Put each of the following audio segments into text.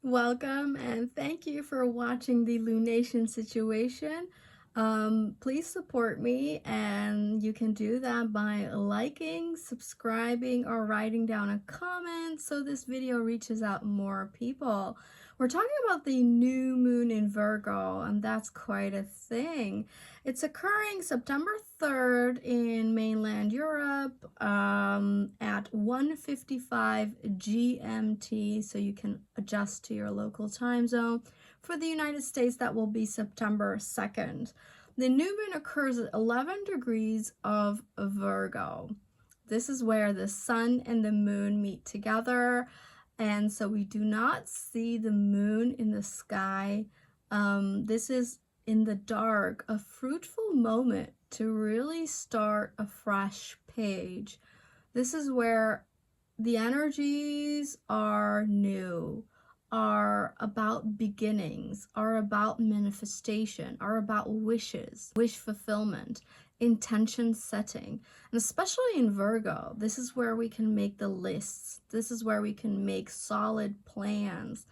Welcome and thank you for watching the lunation situation. Please support me, and you can do that by liking, subscribing, or writing down a comment so this video reaches out more people. We're talking about the new moon in Virgo, and that's quite a thing. It's occurring September 3rd in mainland Europe at 1:55 GMT, so you can adjust to your local time zone. For the United States, that will be September 2nd. The new moon occurs at 11 degrees of Virgo. This is where the sun and the moon meet together, and so we do not see the moon in the sky. This is in the dark, a fruitful moment to really start a fresh page. This is where the energies are new, are about beginnings, are about manifestation, are about wishes, wish fulfillment, intention setting. And especially in Virgo, this is where we can make the lists. This is where we can make solid plans.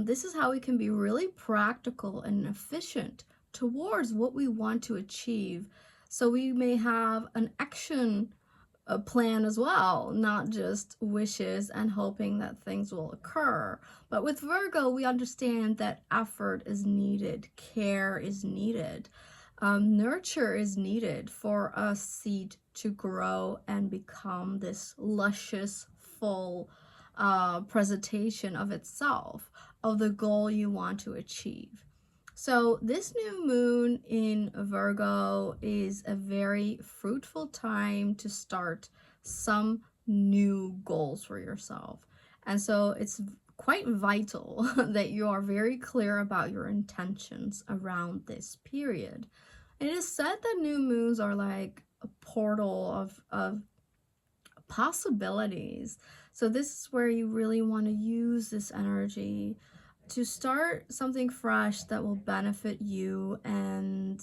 This is how we can be really practical and efficient towards what we want to achieve. So we may have an action plan as well, not just wishes and hoping that things will occur. But with Virgo, we understand that effort is needed, care is needed, nurture is needed for a seed to grow and become this luscious, full presentation of itself, of the goal you want to achieve. So this new moon in Virgo is a very fruitful time to start some new goals for yourself. And so it's quite vital that you are very clear about your intentions around this period. It is said that new moons are like a portal of possibilities. So this is where you really want to use this energy to start something fresh that will benefit you and,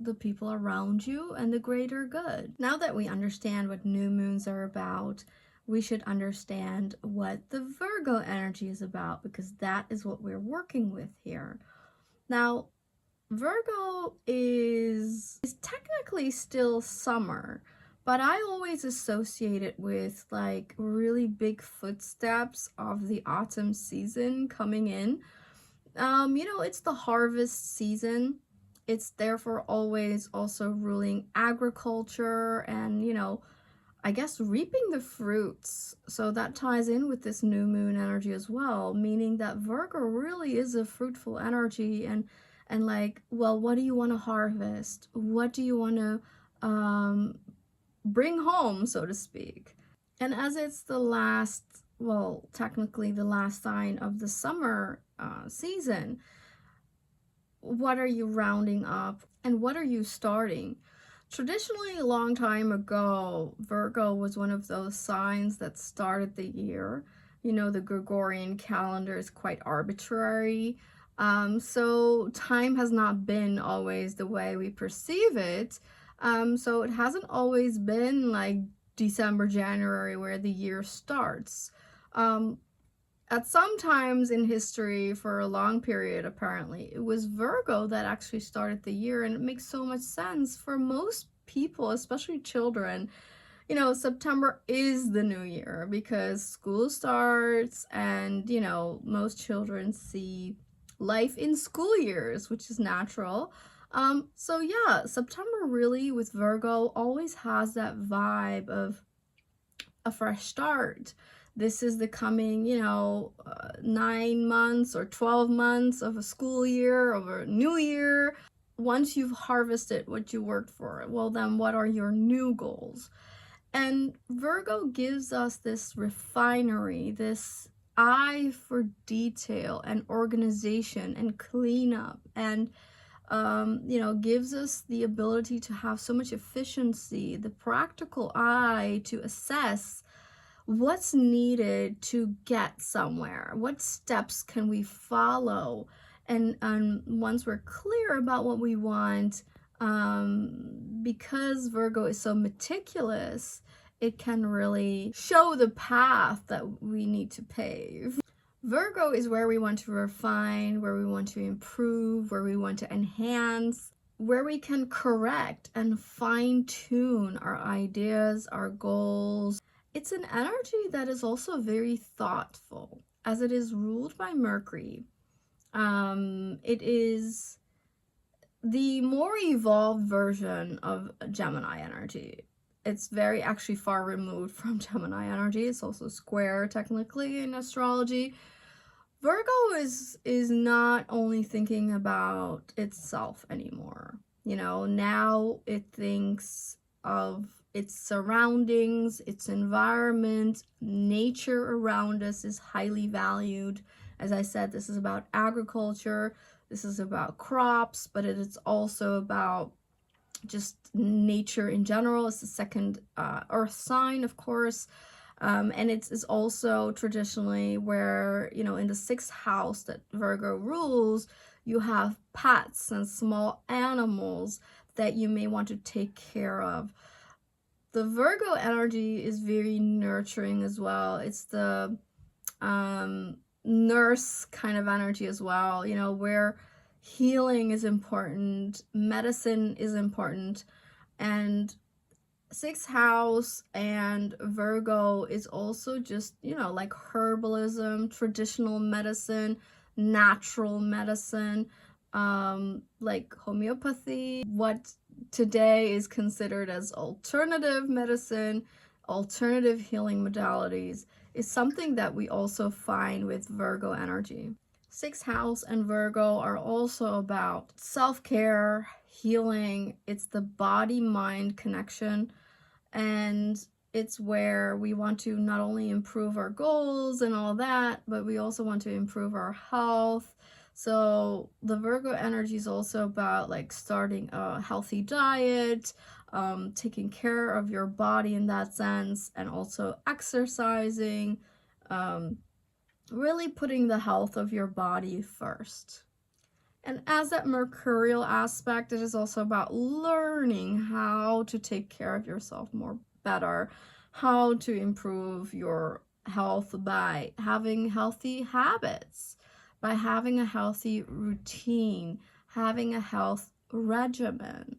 the people around you and the greater good. Now that we understand what new moons are about, we should understand what the Virgo energy is about, because that is what we're working with here. Now, Virgo is technically still summer, but I always associate it with like really big footsteps of the autumn season coming in. It's the harvest season. It's therefore always also ruling agriculture and, I guess reaping the fruits. So that ties in with this new moon energy as well, meaning that Virgo really is a fruitful energy and like, well, what do you want to harvest? What do you want to bring home, so to speak? And as it's the last, well, technically the last sign of the summer season, what are you rounding up and what are you starting? Traditionally, a long time ago, Virgo was one of those signs that started the year. The Gregorian calendar is quite arbitrary. So time has not been always the way we perceive it. So it hasn't always been like December, January, where the year starts. At some times in history, for a long period, apparently, it was Virgo that actually started the year, and it makes so much sense for most people, especially children. September is the new year because school starts and, most children see life in school years, which is natural. So yeah, September really with Virgo always has that vibe of a fresh start. This is the coming, 9 months or 12 months of a school year, of a new year. Once you've harvested what you worked for, well, then what are your new goals? And Virgo gives us this refinery, this eye for detail and organization and cleanup, and gives us the ability to have so much efficiency, the practical eye to assess what's needed to get somewhere, what steps can we follow, and once we're clear about what we want, because Virgo is so meticulous, it can really show the path that we need to pave. Virgo is where we want to refine, where we want to improve, where we want to enhance, where we can correct and fine tune our ideas, our goals. It's an energy that is also very thoughtful, as it is ruled by Mercury. It is the more evolved version of Gemini energy. It's very actually far removed from Gemini energy. It's also square technically in astrology. Virgo is not only thinking about itself anymore. You know, now it thinks of its surroundings, its environment, nature around us is highly valued. As I said, this is about agriculture, this is about crops, but it is also about just nature in general. It's the second earth sign, of course. And it's also traditionally where, you know, in the sixth house that Virgo rules, you have pets and small animals that you may want to take care of. The Virgo energy is very nurturing as well. It's the nurse kind of energy as well, you know, where healing is important, medicine is important, and sixth house and Virgo is also just, you know, like herbalism, traditional medicine, natural medicine, like homeopathy, what today is considered as alternative medicine, alternative healing modalities, is something that we also find with Virgo energy. Sixth house and Virgo are also about self-care, healing. It's the body-mind connection, and it's where we want to not only improve our goals and all that, but we also want to improve our health. So the Virgo energy is also about like starting a healthy diet, taking care of your body in that sense, and also exercising, really putting the health of your body first. And as that mercurial aspect, it is also about learning how to take care of yourself more better, how to improve your health by having healthy habits, by having a healthy routine, having a health regimen.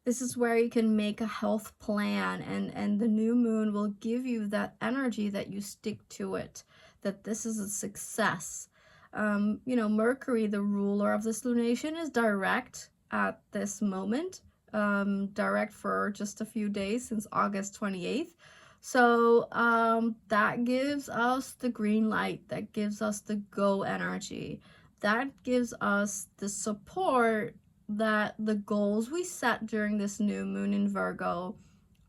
This is where you can make a health plan, and the new moon will give you that energy that you stick to it, that this is a success. You know, Mercury, the ruler of this lunation, is direct at this moment, direct for just a few days since August 28th. So that gives us the green light, that gives us the go energy, that gives us the support that the goals we set during this new moon in Virgo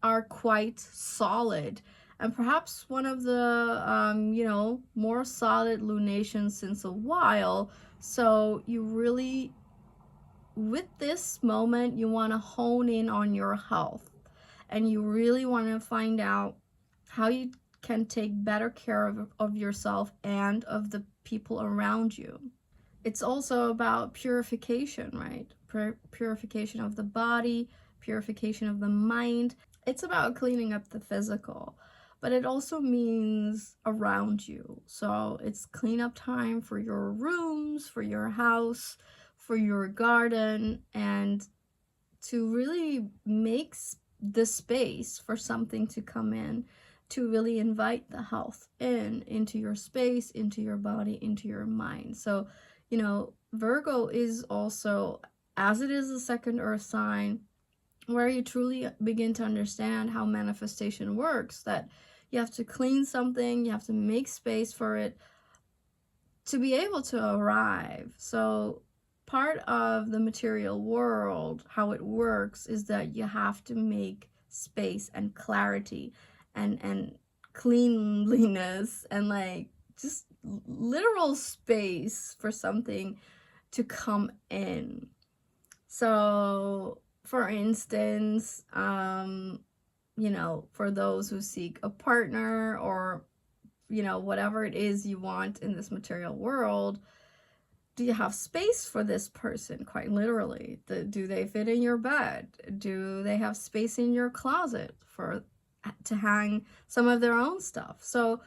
are quite solid, and perhaps one of the you know, more solid lunations since a while. So you really, with this moment, you want to hone in on your health, and you really want to find out how you can take better care of yourself and of the people around you. It's also about purification, right? Purification of the body, purification of the mind. It's about cleaning up the physical, but it also means around you. So it's cleanup time for your rooms, for your house, for your garden, and to really make the space for something to come in, to really invite the health into your space, into your body, into your mind. So, you know, Virgo is also, as it is the second earth sign, where you truly begin to understand how manifestation works, that you have to clean something, you have to make space for it to be able to arrive. So part of the material world, how it works, is that you have to make space and clarity and cleanliness and like just literal space for something to come in. So for instance, you know, for those who seek a partner, or you know, whatever it is you want in this material world, do you have space for this person, quite literally? Do they fit in your bed? Do they have space in your closet to hang some of their own stuff? So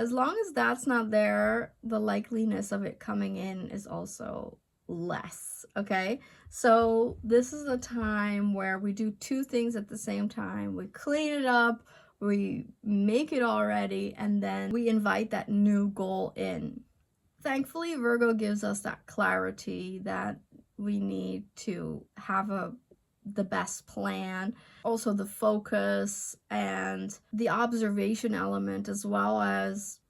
As long as that's not there, the likeliness of it coming in is also less, okay? So this is a time where we do two things at the same time. We clean it up, we make it all ready, and then we invite that new goal in. Thankfully, Virgo gives us that clarity that we need to have the best plan, also the focus and the observation element, as well as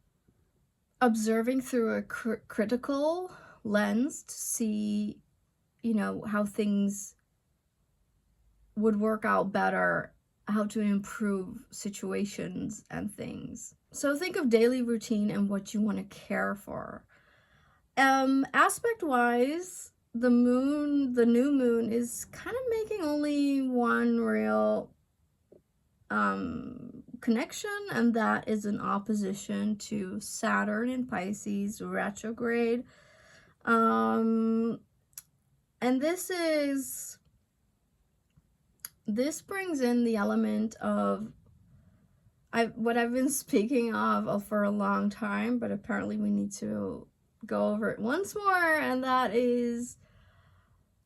observing through a critical lens to see, you know, how things would work out better, how to improve situations and things. So think of daily routine and what you want to care for. Aspect wise, the new moon is kind of making only one real connection, and that is in opposition to Saturn in Pisces retrograde. And this brings in the element of what I've been speaking of for a long time, but apparently we need to go over it once more, and that is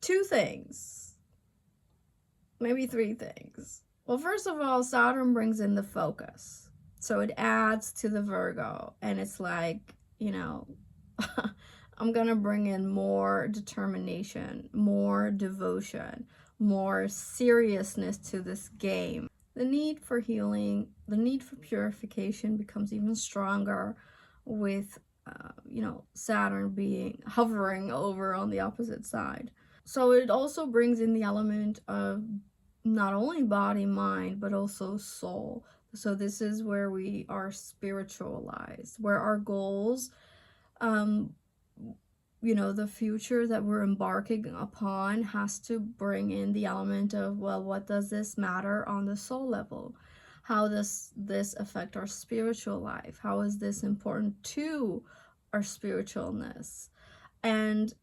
two things, maybe three things. Well, first of all, Saturn brings in the focus, so it adds to the Virgo, and it's like, you know, I'm gonna bring in more determination, more devotion, more seriousness to this game. The need for healing, the need for purification becomes even stronger with, you know, Saturn being hovering over on the opposite side. So it also brings in the element of not only body, mind, but also soul. So this is where we are spiritualized, where our goals, you know, the future that we're embarking upon has to bring in the element of, well, what does this matter on the soul level? How does this affect our spiritual life? How is this important to our spiritualness? And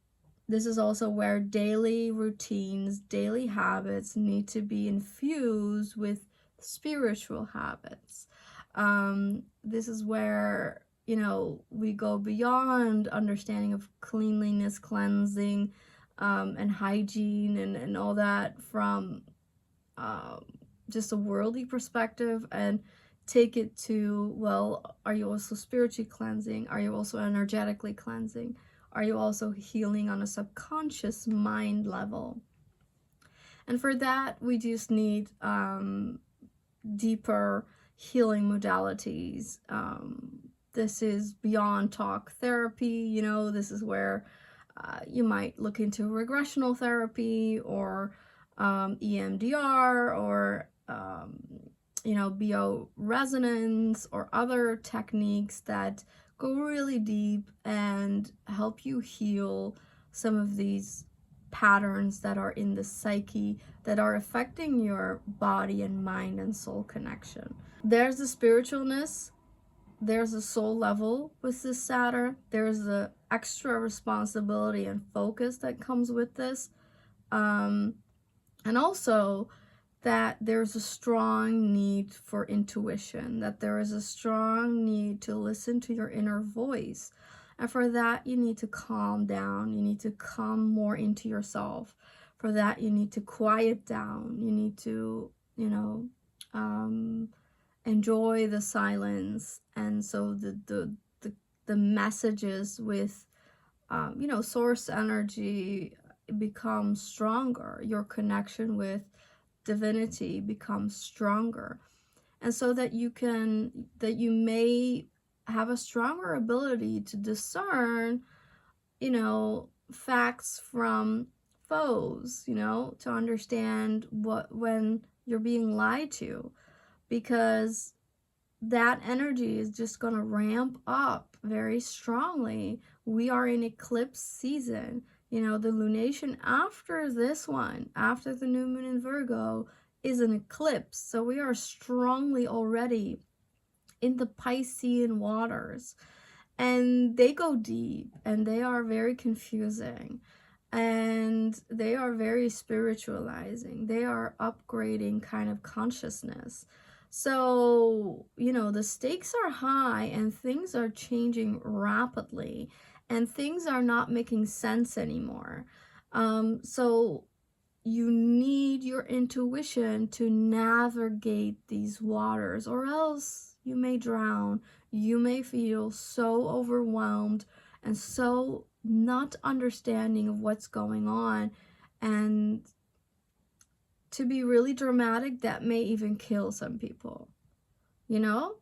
this is also where daily routines, daily habits need to be infused with spiritual habits. This is where, you know, we go beyond understanding of cleanliness, cleansing, and hygiene and all that from just a worldly perspective, and take it to, well, are you also spiritually cleansing? Are you also energetically cleansing? Are you also healing on a subconscious mind level? And for that, we just need deeper healing modalities. This is beyond talk therapy. You know, this is where you might look into regressional therapy or EMDR or you know, bioresonance or other techniques that go really deep and help you heal some of these patterns that are in the psyche that are affecting your body and mind and soul connection. There's the spiritualness, there's a soul level with this Saturn, there's the extra responsibility and focus that comes with this, and also that there's a strong need for intuition, that there is a strong need to listen to your inner voice. And for that, you need to calm down. You need to come more into yourself. For that, you need to quiet down. You need to, you know, enjoy the silence. And so the messages with, you know, source energy becomes stronger. Your connection with divinity becomes stronger, and so that you may have a stronger ability to discern, you know, facts from foes, you know, to understand when you're being lied to, because that energy is just going to ramp up very strongly. We are in eclipse season. You know, the lunation after this one, after the new moon in Virgo, is an eclipse. So we are strongly already in the Piscean waters. And they go deep and they are very confusing. And they are very spiritualizing. They are upgrading kind of consciousness. So, the stakes are high and things are changing rapidly and things are not making sense anymore. So you need your intuition to navigate these waters, or else you may drown. You may feel so overwhelmed and so not understanding of what's going on. And to be really dramatic, that may even kill some people, you know?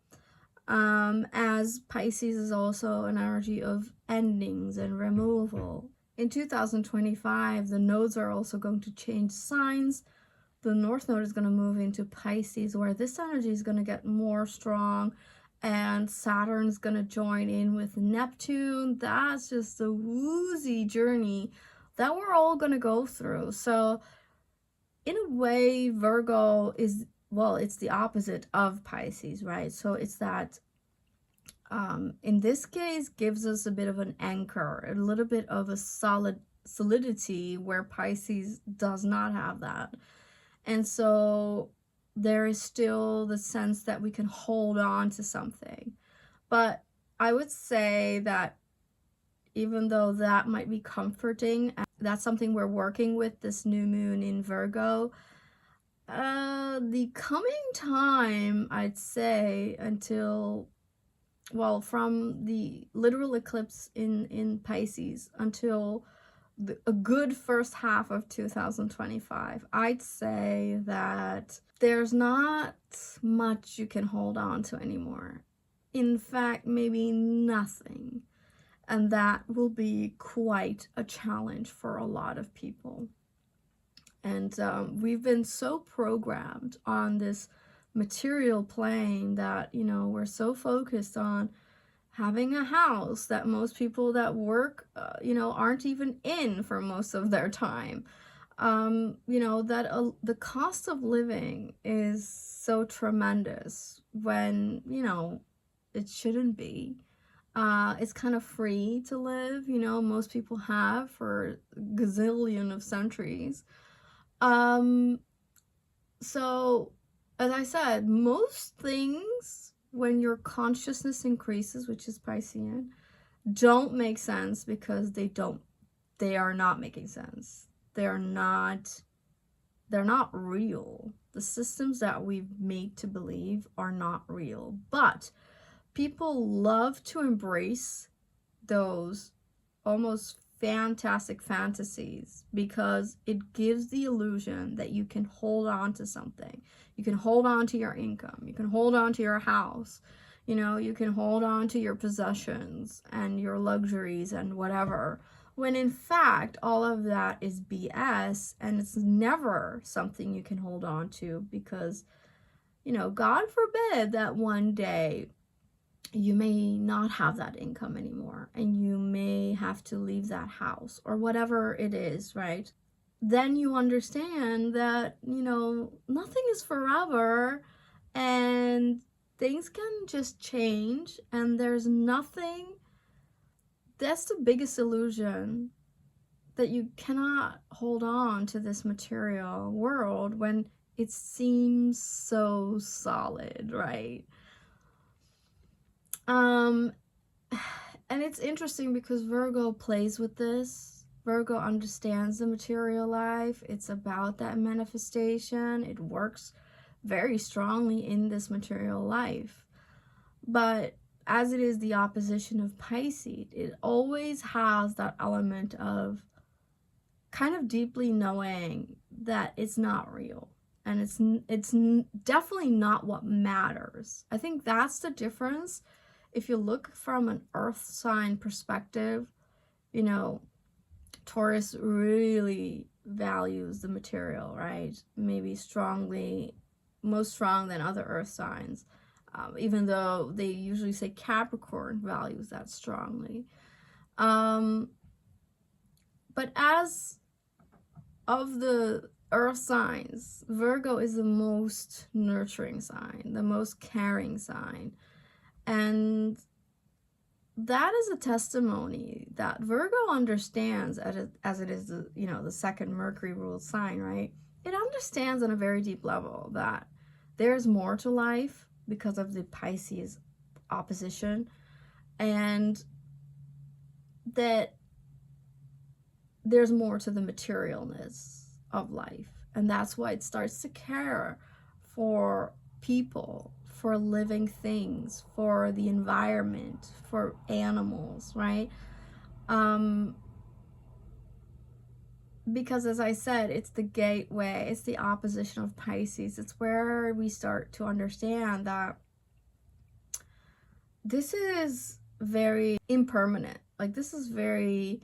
As Pisces is also an energy of endings and removal. In 2025, the nodes are also going to change signs. The North Node is going to move into Pisces, where this energy is going to get more strong, and Saturn's going to join in with Neptune. That's just a woozy journey that we're all going to go through. So, in a way, Virgo is, well, it's the opposite of Pisces, right? So it's that, in this case, gives us a bit of an anchor, a little bit of a solidity, where Pisces does not have that. And so there is still the sense that we can hold on to something. But I would say that even though that might be comforting, that's something we're working with this new moon in Virgo. The coming time, I'd say, until, well, from the literal eclipse in Pisces until a good first half of 2025, I'd say that there's not much you can hold on to anymore. In fact, maybe nothing. And that will be quite a challenge for a lot of people. And we've been so programmed on this material plane that, we're so focused on having a house that most people that work, aren't even in for most of their time. That the cost of living is so tremendous when, it shouldn't be. It's kind of free to live, most people have for a gazillion of centuries. So, as I said, most things, when your consciousness increases, which is Piscean, don't make sense because they are not making sense. They're not real. The systems that we've made to believe are not real. But people love to embrace those almost fantastic fantasies because it gives the illusion that you can hold on to something. You can hold on to your income. You can hold on to your house. You can hold on to your possessions and your luxuries and whatever. When in fact, all of that is BS, and it's never something you can hold on to because, God forbid that one day you may not have that income anymore and you may have to leave that house or whatever it is, right? Then you understand that, nothing is forever and things can just change, and there's nothing. That's the biggest illusion, that you cannot hold on to this material world when it seems so solid, right? And it's interesting because Virgo plays with this. Virgo understands the material life. It's about that manifestation. It works very strongly in this material life. But as it is the opposition of Pisces, it always has that element of kind of deeply knowing that it's not real. And it's definitely not what matters. I think that's the difference. If you look from an earth sign perspective, Taurus really values the material, right? Maybe most strong than other earth signs, even though they usually say Capricorn values that strongly. But as of the earth signs, Virgo is the most nurturing sign, the most caring sign. And that is a testimony that Virgo understands, as it is the second Mercury ruled sign, right? It understands on a very deep level that there's more to life because of the Pisces opposition, and that there's more to the materialness of life. And that's why it starts to care for people, for living things, for the environment, for animals, right? Because as I said, it's the gateway, it's the opposition of Pisces. It's where we start to understand that this is very impermanent. Like, this is very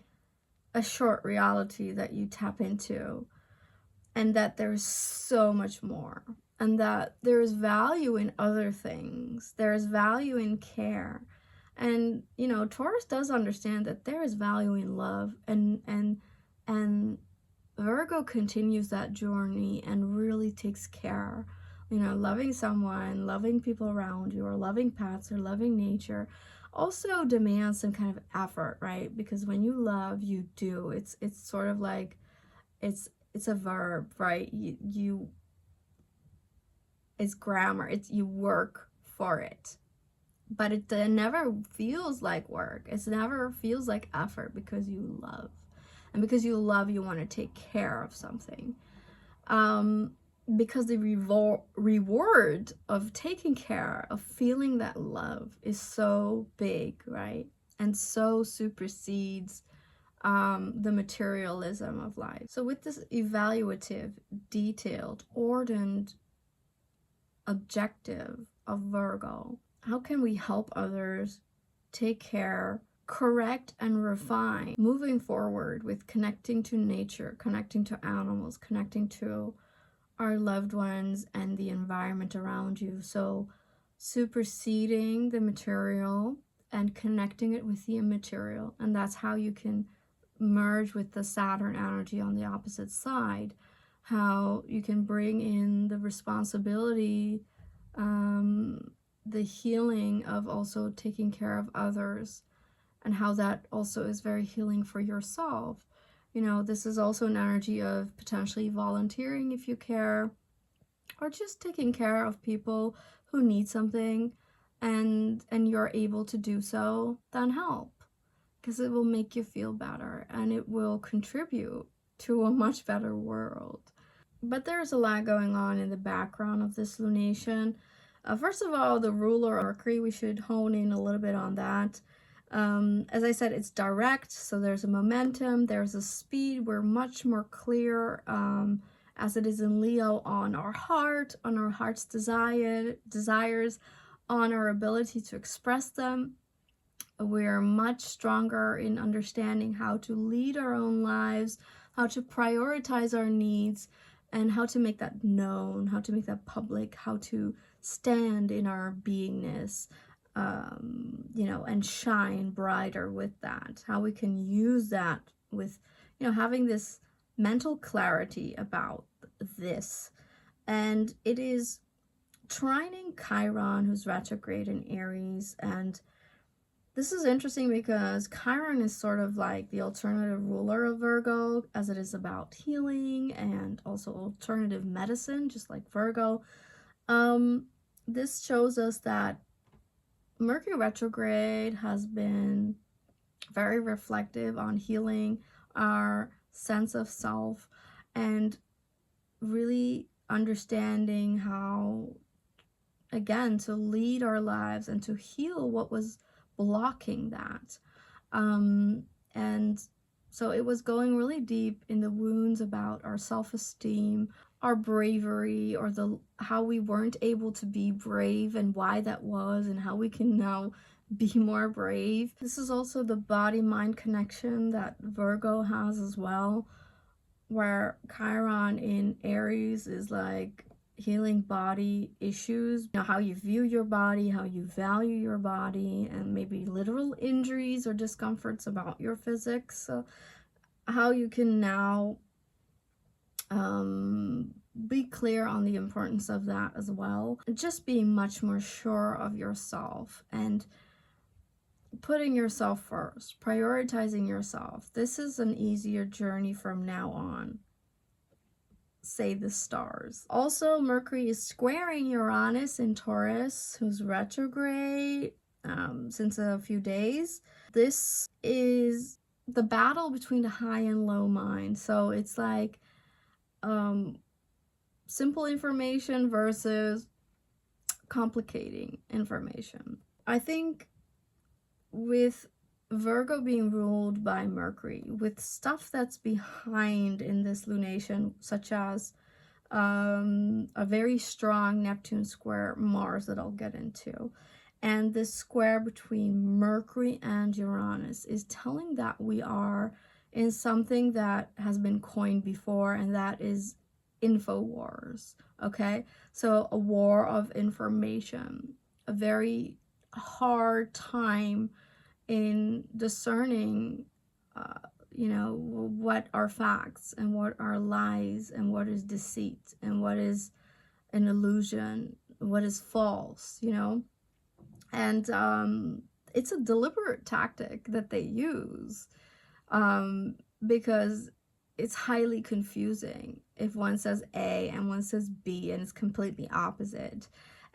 a short reality that you tap into, and that there's so much more, and that there's value in other things. There's value in care. And you know, Taurus does understand that there is value in love, and Virgo continues that journey and really takes care. You know, loving someone, loving people around you, or loving pets, or loving nature also demands some kind of effort, right? Because when you love, you do. It's sort of like it's a verb, right? You it's grammar. It's you work for it. But it never feels like work. It never feels like effort, because you love. And because you love, you want to take care of something. Because the reward of taking care, of feeling that love, is so big, right? And so supersedes the materialism of life. So with this evaluative, detailed, ordered objective of Virgo, how can we help others take care, correct, and refine, moving forward with connecting to nature, connecting to animals, connecting to our loved ones and the environment around you? So superseding the material and connecting it with the immaterial. And that's how you can merge with the Saturn energy on the opposite side, how you can bring in the responsibility, the healing of also taking care of others, and how that also is very healing for yourself. You know, this is also an energy of potentially volunteering if you care, or just taking care of people who need something, and you're able to do so, then help, because it will make you feel better and it will contribute to a much better world. But there's a lot going on in the background of this lunation. First of all, the ruler Mercury, we should hone in a little bit on that. As I said, it's direct, so there's a momentum, there's a speed. We're much more clear, as it is in Leo, on our heart, on our heart's desires, on our ability to express them. We're much stronger in understanding how to lead our own lives, how to prioritize our needs, and how to make that known, how to make that public, how to stand in our beingness, you know, and shine brighter with that. How we can use that with, you know, having this mental clarity about this. And it is trining Chiron, who's retrograde in Aries. And this is interesting because Chiron is sort of like the alternative ruler of Virgo, as it is about healing and also alternative medicine, just like Virgo. This shows us that Mercury retrograde has been very reflective on healing our sense of self and really understanding how, again, to lead our lives and to heal what was blocking that. And so it was going really deep in the wounds about our self-esteem, our bravery, or how we weren't able to be brave and why that was, and how we can now be more brave. This is also the body-mind connection that Virgo has as well, where Chiron in Aries is like healing body issues, you know, how you view your body, how you value your body, and maybe literal injuries or discomforts about your physics. So how you can now be clear on the importance of that as well. Just being much more sure of yourself and putting yourself first, prioritizing yourself. This is an easier journey from now on. say the stars. Also, Mercury is squaring Uranus in Taurus, who's retrograde since a few days. This is the battle between the high and low mind. So it's like simple information versus complicating information. I think with Virgo being ruled by Mercury, with stuff that's behind in this lunation, such as a very strong Neptune square Mars that I'll get into, and this square between Mercury and Uranus is telling that we are in something that has been coined before, and that is info wars. Okay, so a war of information, a very hard time in discerning what are facts and what are lies and what is deceit and what is an illusion, what is false, and it's a deliberate tactic that they use because it's highly confusing if one says A and one says B and it's completely opposite,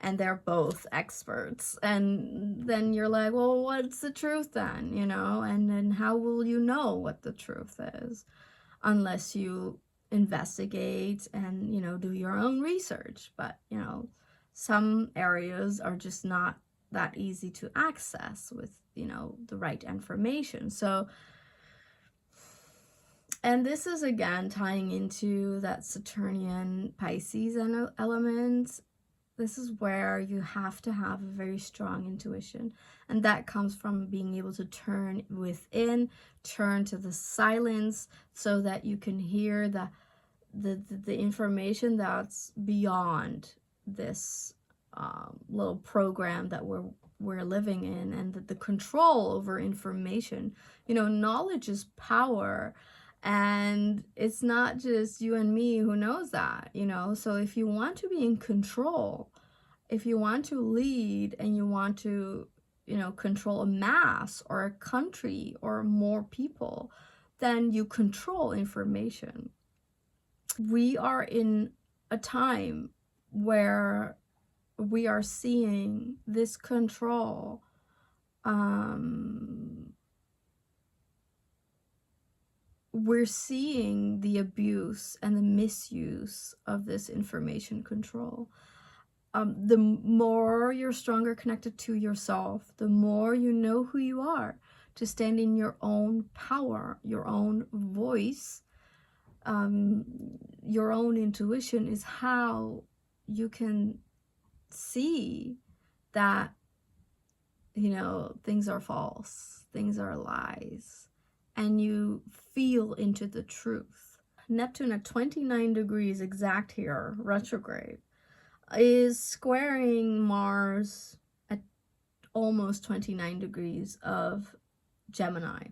and they're both experts, and then you're like, well, what's the truth then, and then how will you know what the truth is unless you investigate and do your own research. But some areas are just not that easy to access with the right information. So, and this is again tying into that Saturnian Pisces element. This is where you have to have a very strong intuition, and that comes from being able to turn within, turn to the silence, so that you can hear the information that's beyond this little program that we're living in, and the control over information. Knowledge is power. And it's not just you and me who knows that, So if you want to be in control, if you want to lead and you want to, control a mass or a country or more people, then you control information. We are in a time where we are seeing this control we're seeing the abuse and the misuse of this information control. The more you're stronger connected to yourself, the more you know who you are, to stand in your own power, your own voice, your own intuition is how you can see that, things are false, things are lies, and you feel into the truth. Neptune at 29 degrees exact here, retrograde, is squaring Mars at almost 29 degrees of Gemini.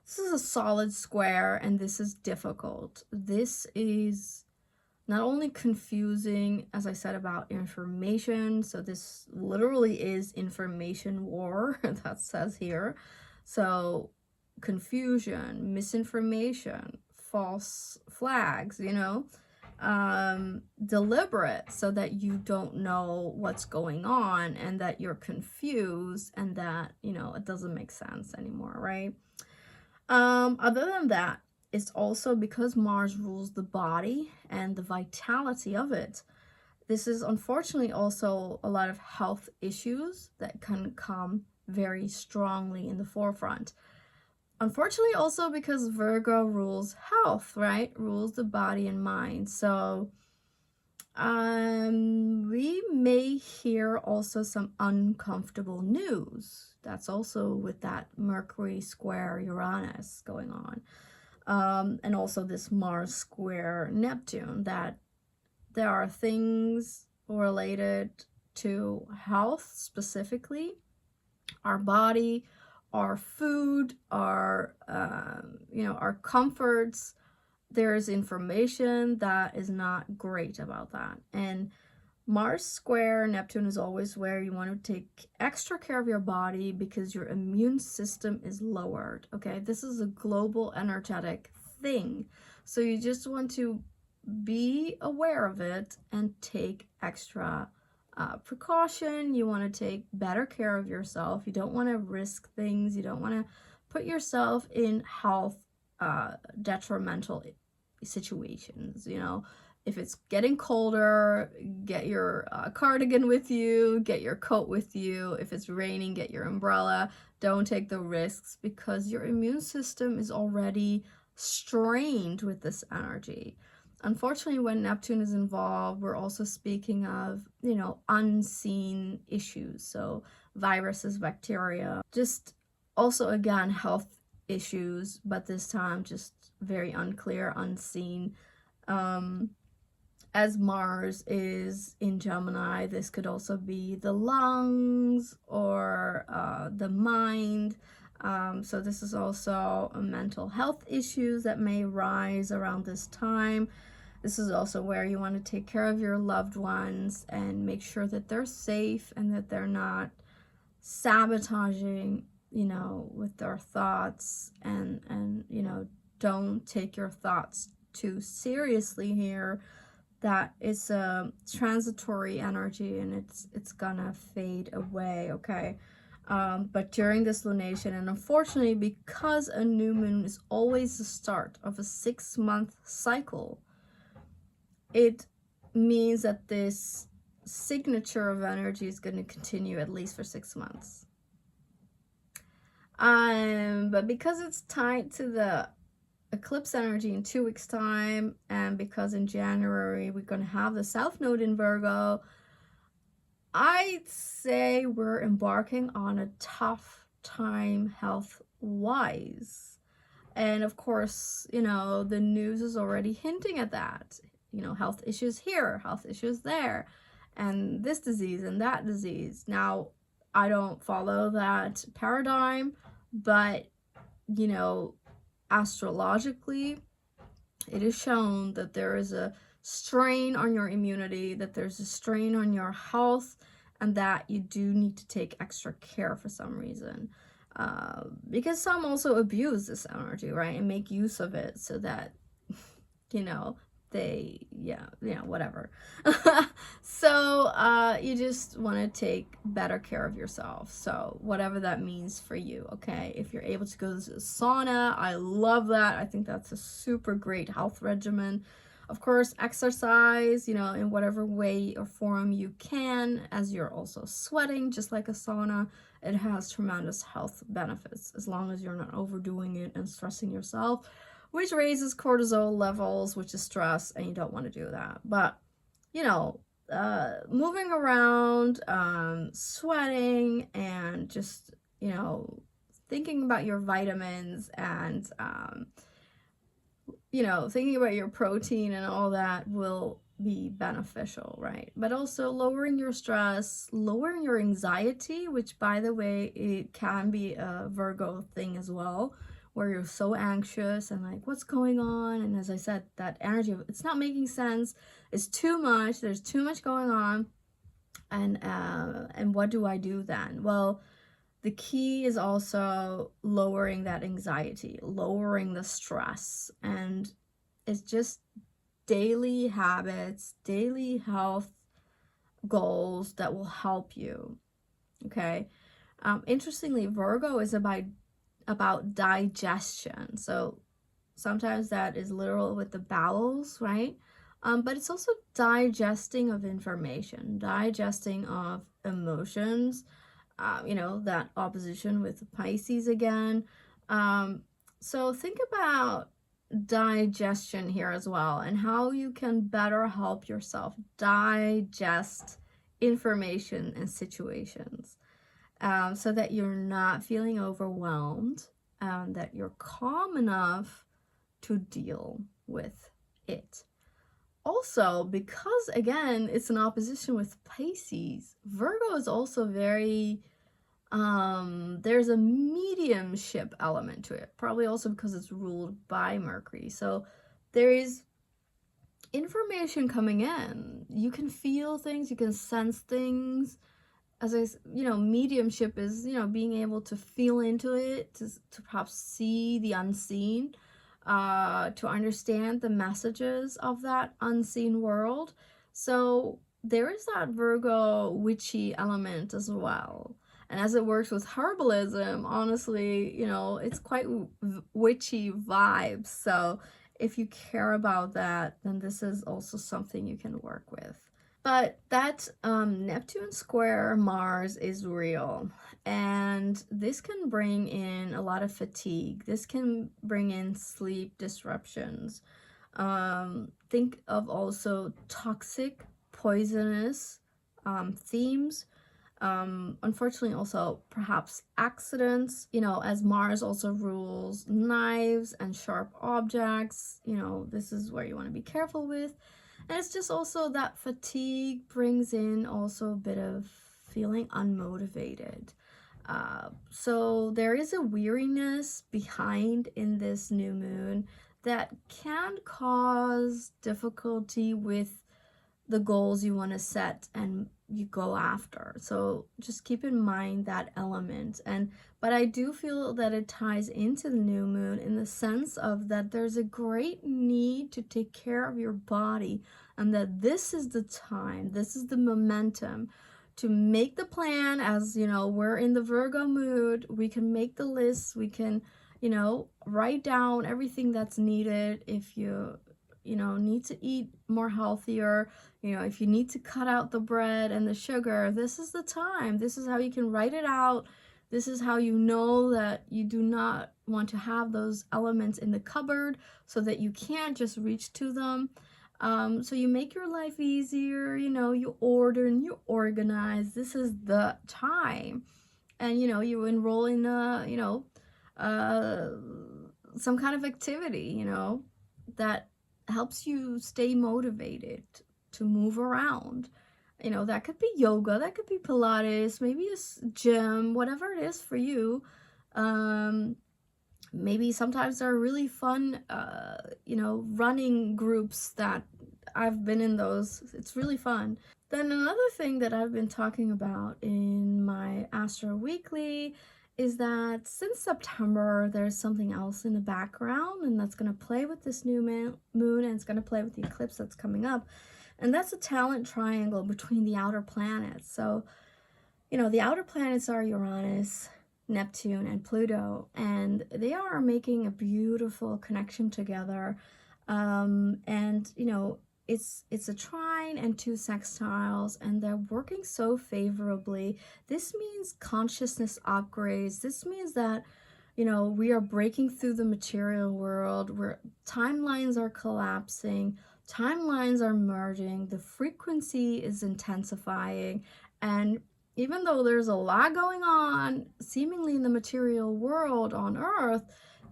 This is a solid square, and this is difficult. This is not only confusing, as I said, about information, so this literally is information war, that says here. So confusion, misinformation, false flags, deliberate, so that you don't know what's going on and that you're confused and that, it doesn't make sense anymore, right? Other than that, it's also because Mars rules the body and the vitality of it. This is unfortunately also a lot of health issues that can come very strongly in the forefront. Unfortunately, also because Virgo rules health, right? Rules the body and mind. So we may hear also some uncomfortable news. That's also with that Mercury square Uranus going on. And also this Mars square Neptune, that there are things related to health specifically, our body, our food, our our comforts. There's information that is not great about that. And Mars square Neptune is always where you want to take extra care of your body because your immune system is lowered. Okay, this is a global energetic thing. So you just want to be aware of it and take extra precaution. You want to take better care of yourself. You don't want to risk things. You don't want to put yourself in health detrimental situations. You know, if it's getting colder, get your cardigan with you, get your coat with you. If it's raining, get your umbrella. Don't take the risks, because your immune system is already strained with this energy. Unfortunately, when Neptune is involved, we're also speaking of, you know, unseen issues. So viruses, bacteria, just also, again, health issues, but this time just very unclear, unseen. As Mars is in Gemini, this could also be the lungs or the mind. So this is also a mental health issues that may rise around this time. This is also where you want to take care of your loved ones and make sure that they're safe and that they're not sabotaging, you know, with their thoughts, and you know, don't take your thoughts too seriously here. That it's a transitory energy and it's gonna fade away, okay? But during this lunation, and unfortunately, because a new moon is always the start of a 6-month cycle, it means that this signature of energy is going to continue at least for 6 months. But because it's tied to the eclipse energy in 2 weeks time, and because in January we're going to have the South Node in Virgo, I'd say we're embarking on a tough time health wise. And of course, you know, the news is already hinting at that. You know, health issues here, health issues there, and this disease and that disease. Now, I don't follow that paradigm, but, you know, astrologically, it is shown that there is a strain on your immunity, that there's a strain on your health, and that you do need to take extra care for some reason. Because some also abuse this energy, right, and make use of it so that, you know, they, whatever. So you just want to take better care of yourself. So whatever that means for you, okay? If you're able to go to the sauna, I love that. I think that's a super great health regimen. Of course, exercise, you know, in whatever way or form you can, as you're also sweating, just like a sauna. It has tremendous health benefits as long as you're not overdoing it and stressing yourself, which raises cortisol levels, which is stress, and you don't want to do that. But, you know, moving around, sweating, and just, you know, thinking about your vitamins and, you know, thinking about your protein and all that will be beneficial, right? But also lowering your stress, lowering your anxiety, which, by the way, it can be a Virgo thing as well, where you're so anxious and like, what's going on? And as I said, that energy of it's not making sense, it's too much, there's too much going on, and what do I do then? Well, the key is also lowering that anxiety, lowering the stress, and it's just daily habits, daily health goals that will help you, okay? Interestingly, Virgo is about digestion. So sometimes that is literal with the bowels, right? But it's also digesting of information, digesting of emotions, you know, that opposition with Pisces again. So think about digestion here as well, and how you can better help yourself digest information and situations, so that you're not feeling overwhelmed, that you're calm enough to deal with it. Also, because again, it's an opposition with Pisces, Virgo is also very, there's a mediumship element to it, probably also because it's ruled by Mercury. So there is information coming in. You can feel things, you can sense things. As you know, mediumship is, you know, being able to feel into it, to perhaps see the unseen. to understand the messages of that unseen world. So there is that Virgo witchy element as well. And as it works with herbalism, honestly, you know, it's quite witchy vibes. So if you care about that, then this is also something you can work with. But that Neptune square Mars is real. And this can bring in a lot of fatigue. This can bring in sleep disruptions. Think of also toxic, poisonous themes. Unfortunately, also perhaps accidents, you know, as Mars also rules knives and sharp objects. You know, this is where you want to be careful with. And it's just also that fatigue brings in also a bit of feeling unmotivated. So there is a weariness behind in this new moon that can cause difficulty with the goals you want to set and you go after. So just keep in mind that element. But I do feel that it ties into the new moon in the sense of that there's a great need to take care of your body, and that this is the time, this is the momentum to make the plan. As you know, we're in the Virgo mood, we can make the lists, we can, you know, write down everything that's needed. If you know, need to eat more healthier, you know, if you need to cut out the bread and the sugar, this is the time. This is how you can write it out. This is how you know that you do not want to have those elements in the cupboard so that you can't just reach to them. So you make your life easier, you know, you order and you organize. This is the time. And, you know, you enroll in, you know, some kind of activity, you know, that helps you stay motivated to move around. You know, that could be yoga, that could be Pilates, maybe a gym, whatever it is for you. Maybe sometimes there are really fun, you know, running groups that I've been in those. It's really fun. Then another thing that I've been talking about in my Astro Weekly is that since September, there's something else in the background, and that's going to play with this new moon, and it's going to play with the eclipse that's coming up. And that's a talent triangle between the outer planets. So, you know, the outer planets are Uranus, Neptune, and Pluto, and they are making a beautiful connection together. And, you know, it's a trine and two sextiles, and they're working so favorably. This means consciousness upgrades. This means that, you know, we are breaking through the material world where timelines are collapsing, timelines are merging, the frequency is intensifying. And even though there's a lot going on seemingly in the material world on Earth,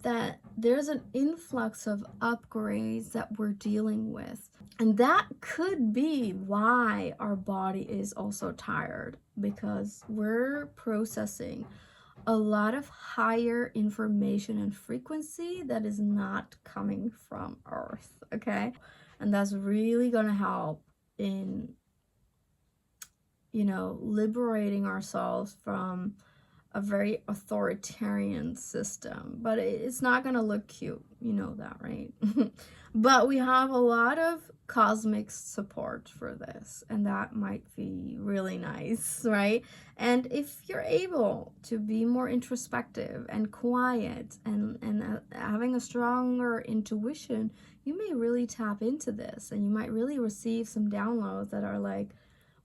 that there's an influx of upgrades that we're dealing with. And that could be why our body is also tired, because we're processing a lot of higher information and frequency that is not coming from Earth, okay? And that's really gonna help in, you know, liberating ourselves from a very authoritarian system. But it's not gonna look cute, you know that, right? But we have a lot of cosmic support for this, and that might be really nice, right? And if you're able to be more introspective and quiet and having a stronger intuition, you may really tap into this, and you might really receive some downloads that are like,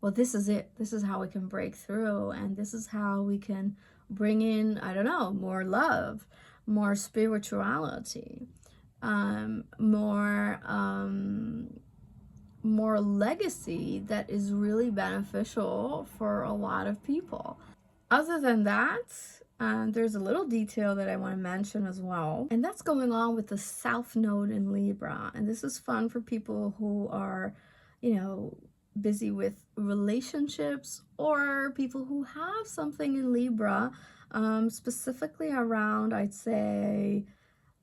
well, this is it. This is how we can break through, and this is how we can bring in, I don't know, more love, more spirituality, more legacy that is really beneficial for a lot of people. Other than that, there's a little detail that I want to mention as well, and that's going on with the South Node in Libra. And this is fun for people who are, you know, busy with relationships, or people who have something in Libra, specifically around, I'd say,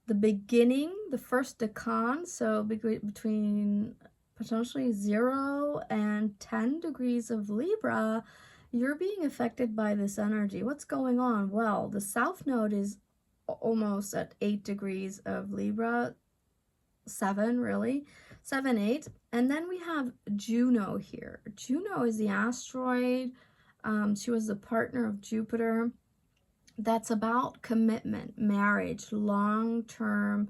the beginning, the first decan, so between potentially 0 and 10 degrees of Libra, you're being affected by this energy. What's going on? Well, the South Node is almost at 8 degrees of Libra, 7 really, 7, 8. And then we have Juno here. Juno is the asteroid. She was the partner of Jupiter. That's about commitment, marriage, long-term,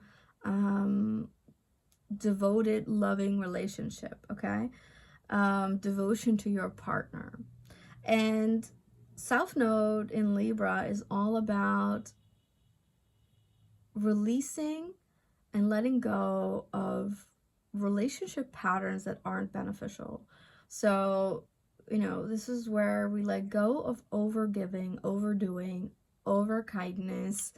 devoted, loving relationship, okay? Devotion to your partner. And South Node in Libra is all about releasing and letting go of relationship patterns that aren't beneficial. So, this is where we let go of overgiving, overdoing, over kindness,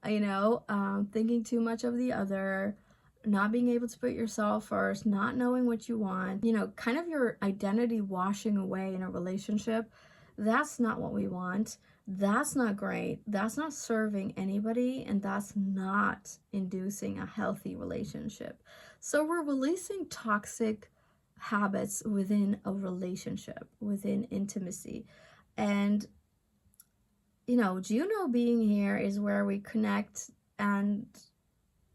thinking too much of the other, not being able to put yourself first, not knowing what you want, kind of your identity washing away in a relationship. That's not what we want. That's not great. That's not serving anybody, and that's not inducing a healthy relationship. So we're releasing toxic habits within a relationship, within intimacy. And Juno being here is where we connect, and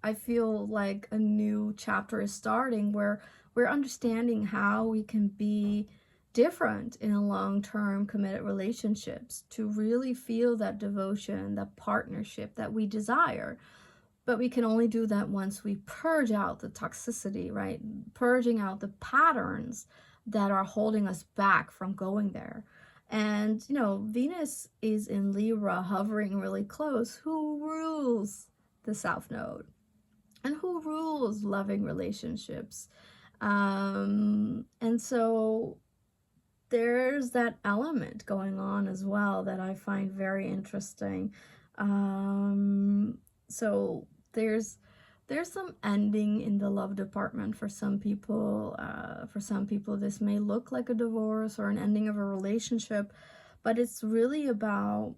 I feel like a new chapter is starting where we're understanding how we can be different in a long-term committed relationships to really feel that devotion, that partnership that we desire. But we can only do that once we purge out the toxicity, right? Purging out the patterns that are holding us back from going there. And, Venus is in Libra, hovering really close. Who rules the South Node? And who rules loving relationships? And so there's that element going on as well that I find very interesting. So there's some ending in the love department for some people. For some people, this may look like a divorce or an ending of a relationship, but it's really about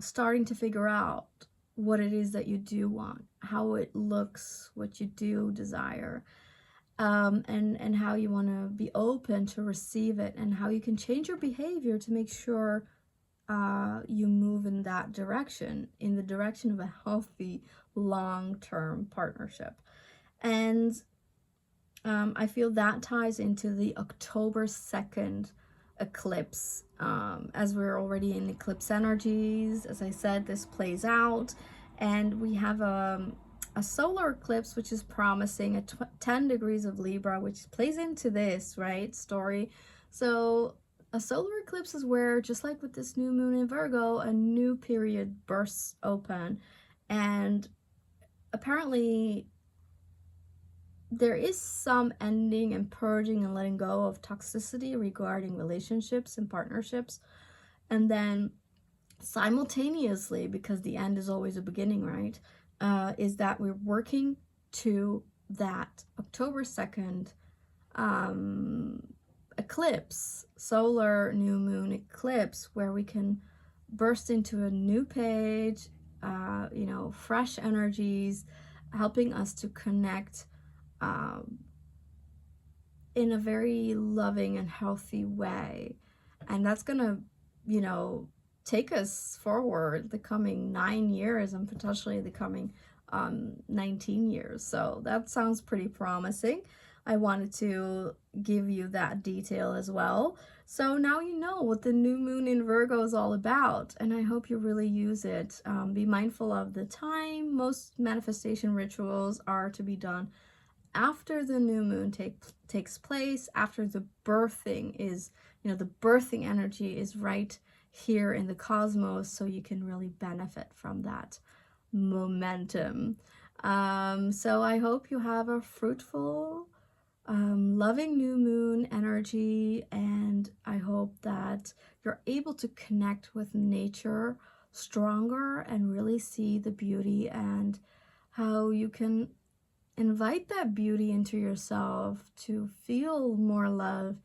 starting to figure out what it is that you do want, how it looks, what you do desire, and how you want to be open to receive it, and how you can change your behavior to make sure you move in that direction, in the direction of a healthy long-term partnership. And I feel that ties into the October 2nd eclipse. As we're already in eclipse energies, as I said, this plays out, and we have a solar eclipse, which is promising at 10 degrees of Libra, which plays into this, right, story. So a solar eclipse is where, just like with this new moon in Virgo, a new period bursts open. And apparently there is some ending and purging and letting go of toxicity regarding relationships and partnerships. And then simultaneously, because the end is always a beginning, right, is that we're working to that October 2nd eclipse, solar new moon eclipse, where we can burst into a new page, fresh energies, helping us to connect in a very loving and healthy way. And that's gonna, take us forward the coming 9 years and potentially the coming 19 years. So that sounds pretty promising. I wanted to give you that detail as well. So now you know what the new moon in Virgo is all about, and I hope you really use it. Be mindful of the time. Most manifestation rituals are to be done after the new moon takes place, after the birthing is, the birthing energy is right here in the cosmos, so you can really benefit from that momentum. So I hope you have a fruitful, loving new moon energy, and I hope that you're able to connect with nature stronger and really see the beauty and how you can invite that beauty into yourself to feel more love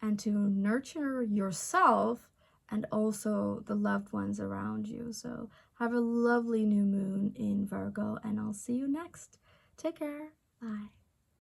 and to nurture yourself and also the loved ones around you. So have a lovely new moon in Virgo, and I'll see you next. Take care. Bye.